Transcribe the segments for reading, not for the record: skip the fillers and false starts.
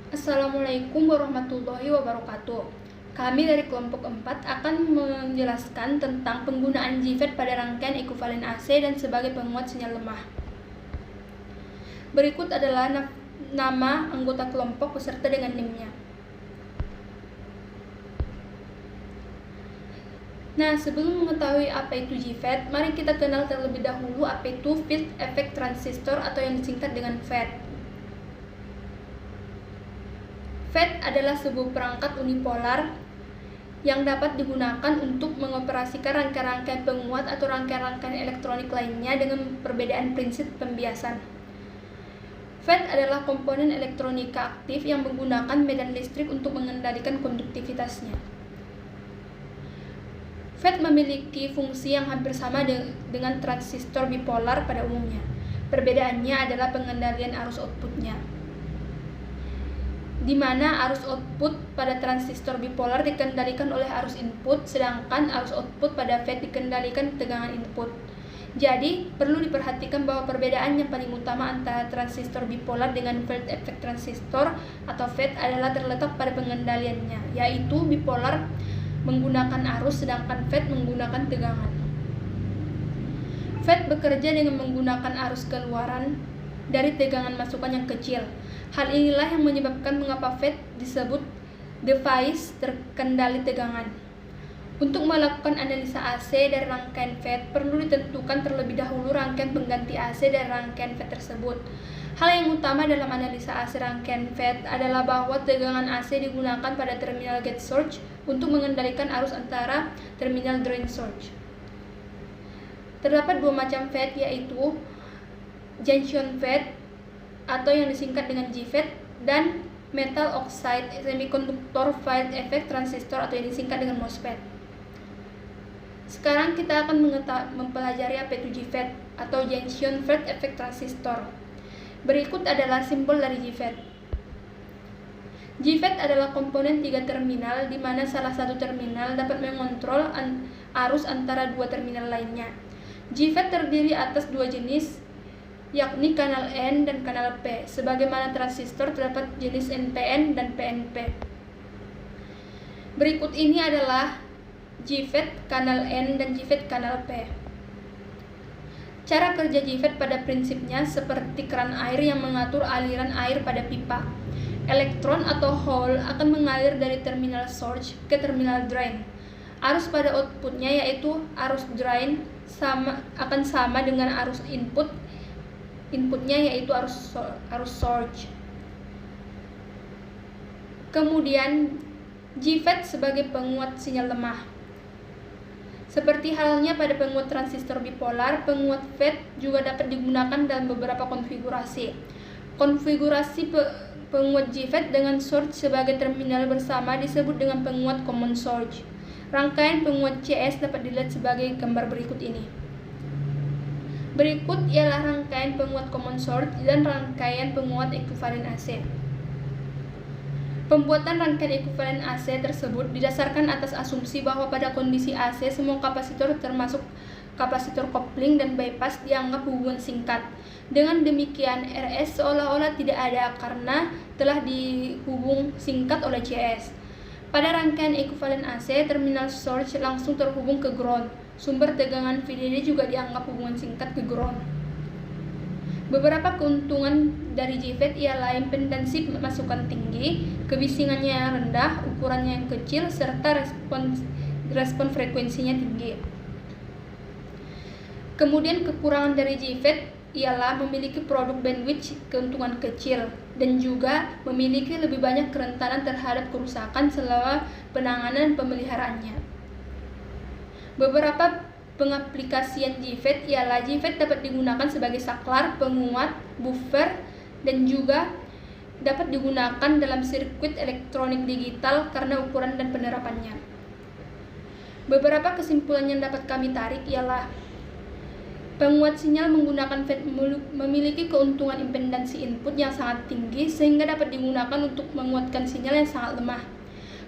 Assalamualaikum warahmatullahi wabarakatuh. Kami dari kelompok 4 akan menjelaskan tentang penggunaan JFET pada rangkaian ekuivalen AC dan sebagai penguat sinyal lemah. Berikut adalah nama anggota kelompok beserta dengan NIM-nya. Nah, sebelum mengetahui apa itu JFET, mari kita kenal terlebih dahulu apa itu Field Effect Transistor atau yang disingkat dengan FET. FET adalah sebuah perangkat unipolar yang dapat digunakan untuk mengoperasikan rangkaian-rangkaian penguat atau rangkaian-rangkaian elektronik lainnya dengan perbedaan prinsip pembiasan. FET adalah komponen elektronika aktif yang menggunakan medan listrik untuk mengendalikan konduktivitasnya. FET memiliki fungsi yang hampir sama dengan transistor bipolar pada umumnya. Perbedaannya adalah pengendalian arus outputnya, di mana arus output pada transistor bipolar dikendalikan oleh arus input, sedangkan arus output pada FET dikendalikan tegangan input. Jadi, perlu diperhatikan bahwa perbedaan yang paling utama antara transistor bipolar dengan field effect transistor atau FET adalah terletak pada pengendaliannya, yaitu bipolar menggunakan arus sedangkan FET menggunakan tegangan. FET bekerja dengan menggunakan arus keluaran dari tegangan masukan yang kecil. Hal inilah yang menyebabkan mengapa FET disebut device terkendali tegangan. Untuk melakukan analisa AC dari rangkaian FET, perlu ditentukan terlebih dahulu rangkaian pengganti AC dari rangkaian FET tersebut. Hal yang utama dalam analisa AC rangkaian FET adalah bahwa tegangan AC digunakan pada terminal gate source untuk mengendalikan arus antara terminal drain source. Terdapat dua macam FET, yaitu junction FET atau yang disingkat dengan JFET dan metal oxide semiconductor field effect transistor atau yang disingkat dengan MOSFET. Sekarang kita akan mempelajari apa itu JFET atau junction field effect transistor. Berikut adalah simbol dari JFET. JFET adalah komponen 3 terminal di mana salah satu terminal dapat mengontrol arus antara dua terminal lainnya. JFET terdiri atas dua jenis, yakni kanal N dan kanal P. Sebagaimana transistor terdapat jenis NPN dan PNP. Berikut ini adalah JFET kanal N dan JFET kanal P. Cara kerja JFET pada prinsipnya seperti keran air yang mengatur aliran air pada pipa. Elektron atau hole akan mengalir dari terminal source ke terminal drain. Arus pada outputnya yaitu arus drain akan sama dengan arus inputnya yaitu arus source. Kemudian JFET sebagai penguat sinyal lemah. Seperti halnya pada penguat transistor bipolar, penguat FET juga dapat digunakan dalam beberapa konfigurasi. Konfigurasi penguat JFET dengan source sebagai terminal bersama disebut dengan penguat common source. Rangkaian penguat CS dapat dilihat sebagai gambar berikut ini. Berikut ialah rangkaian penguat common source dan rangkaian penguat ekuivalen AC. Pembuatan rangkaian ekuivalen AC tersebut didasarkan atas asumsi bahwa pada kondisi AC semua kapasitor termasuk kapasitor kopling dan bypass dianggap hubungan singkat. Dengan demikian, RS seolah-olah tidak ada karena telah dihubung singkat oleh CS. Pada rangkaian ekuivalen AC, terminal source langsung terhubung ke ground. Sumber tegangan VDD juga dianggap hubungan singkat ke ground. Beberapa keuntungan dari JFET ialah impedansi masukan tinggi, kebisingannya yang rendah, ukurannya yang kecil, serta respon frekuensinya tinggi. Kemudian kekurangan dari JFET ialah memiliki produk bandwidth keuntungan kecil dan juga memiliki lebih banyak kerentanan terhadap kerusakan selama penanganan dan pemeliharaannya. Beberapa pengaplikasian JFET ialah JFET dapat digunakan sebagai saklar, penguat, buffer, dan juga dapat digunakan dalam sirkuit elektronik digital karena ukuran dan penerapannya. Beberapa kesimpulan yang dapat kami tarik ialah penguat sinyal menggunakan FET memiliki keuntungan impedansi input yang sangat tinggi sehingga dapat digunakan untuk menguatkan sinyal yang sangat lemah.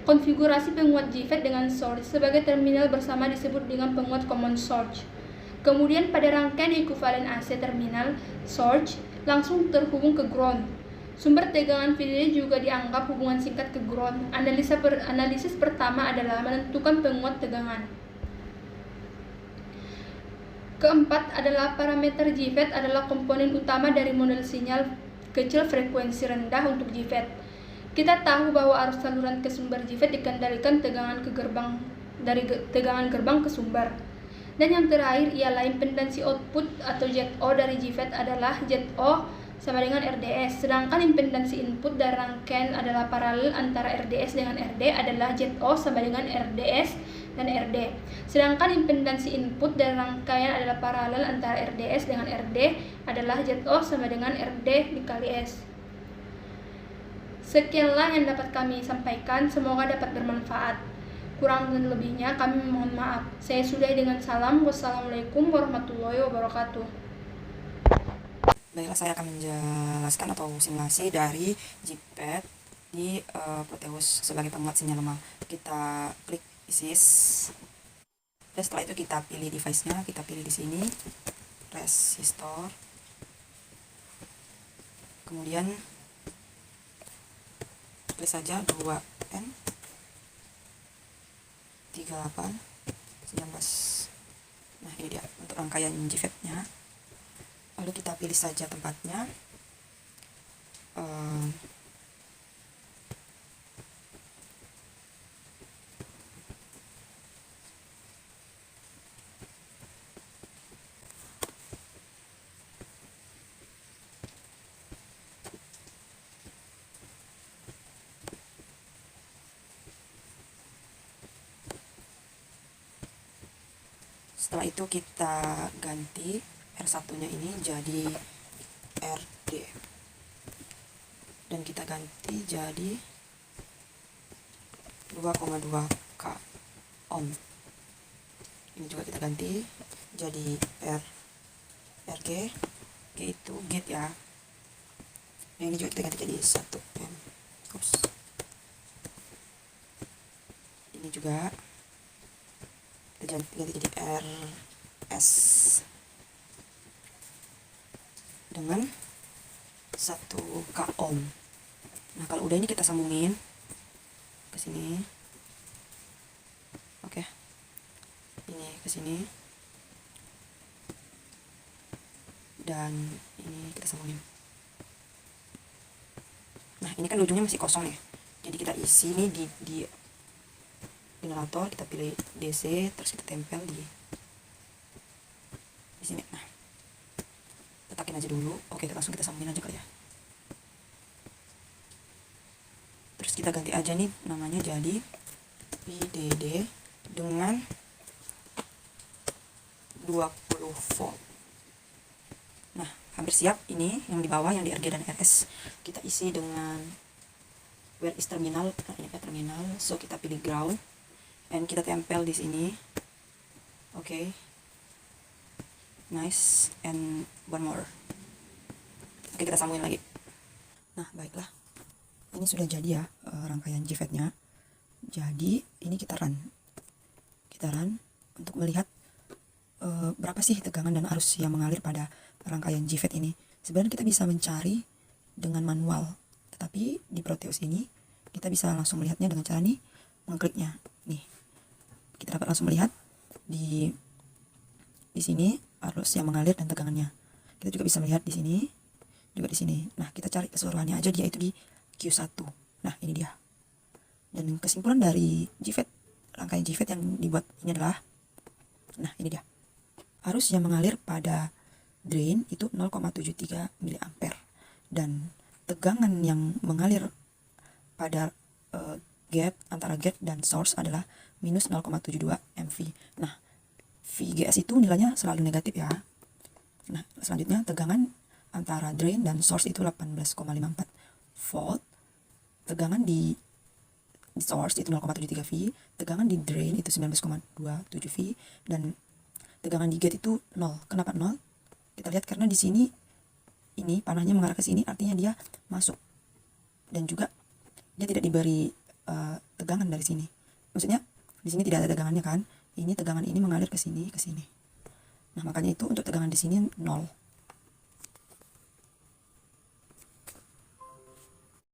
Konfigurasi penguat JFET dengan source sebagai terminal bersama disebut dengan penguat common source. Kemudian pada rangkaian ekuivalen AC terminal source langsung terhubung ke ground. Sumber tegangan video juga dianggap hubungan singkat ke ground. Analisis pertama adalah menentukan penguat tegangan. Keempat adalah parameter JFET adalah komponen utama dari model sinyal kecil frekuensi rendah untuk JFET. Kita tahu bahwa arus saluran ke sumber JFET dikendalikan dari tegangan gerbang ke sumber. Dan yang terakhir ialah impedansi output atau ZO dari JFET adalah ZO sama dengan RDS, sedangkan impedansi input dari rangkaian adalah paralel antara RDS dengan RD adalah ZO sama dengan RDS dan RD. Sedangkan impedansi input dari rangkaian adalah paralel antara RDS dengan RD adalah ZO sama dengan RD dikali S. Sekianlah yang dapat kami sampaikan, semoga dapat bermanfaat. Kurang dan lebihnya kami mohon maaf. Saya sudahi dengan salam. Wassalamualaikum warahmatullahi wabarakatuh. Baiklah, saya akan menjelaskan atau simulasi dari JFET di Proteus sebagai penguat sinyal lemah. Kita klik ISIS, dan setelah itu kita pilih device-nya, kita pilih di sini resistor, kemudian klik saja 2N 38 19. Nah, ini dia untuk rangkaian JFET-nya. Lalu kita pilih saja tempatnya. Setelah itu kita ganti R1-nya ini jadi RD, dan kita ganti jadi 2,2K ohm. Ini juga kita ganti jadi RG, G itu gate ya. Nah, ini juga kita ganti jadi 1M. Ini juga kita ganti jadi RS dengan 1K ohm. Nah, kalau udah ini kita sambungin ke sini. Oke. Ini ke sini. Dan ini kita sambungin. Nah, ini kan ujungnya masih kosong nih. Jadi kita isi nih di generator, kita pilih DC, terus kita tempel di sini. Nah, letakin aja dulu. Oke, langsung kita sambungin aja kali ya. Terus kita ganti aja nih namanya jadi VDD dengan 20 volt. Nah, hampir siap. Ini yang di bawah, yang di RG dan RS kita isi dengan where is terminal. Nah, ini terminal, so kita pilih ground and kita tempel di sini. Oke. Nice, and one more. Oke, kita sambungin lagi. Nah, baiklah, ini sudah jadi ya rangkaian JFET-nya. Jadi ini kita run untuk melihat berapa sih tegangan dan arus yang mengalir pada rangkaian JFET ini. Sebenarnya kita bisa mencari dengan manual, tetapi di Proteus ini kita bisa langsung melihatnya dengan cara nih mengkliknya. Nih, kita dapat langsung melihat di sini arus yang mengalir dan tegangannya. Kita juga bisa melihat di sini, juga di sini. Nah, kita cari keseluruhannya aja, dia itu di Q1. Nah, ini dia. Dan kesimpulan dari JFET, rangkaian JFET yang dibuat ini adalah, nah ini dia. Arus yang mengalir pada drain itu 0,73 mA, dan tegangan yang mengalir pada gate, antara gate dan source adalah minus 0,72 MV. Nah, VGS itu nilainya selalu negatif ya. Nah, selanjutnya tegangan antara drain dan source itu 18,54 volt. Tegangan di source itu 0,73 V, tegangan di drain itu 19,27 V, dan tegangan di gate itu 0. Kenapa 0? Kita lihat karena di sini ini panahnya mengarah ke sini, artinya dia masuk. Dan juga dia tidak diberi tegangan dari sini. Maksudnya di sini tidak ada tegangannya kan? Ini tegangan ini mengalir ke sini, ke sini. Nah, makanya itu untuk tegangan di sini 0.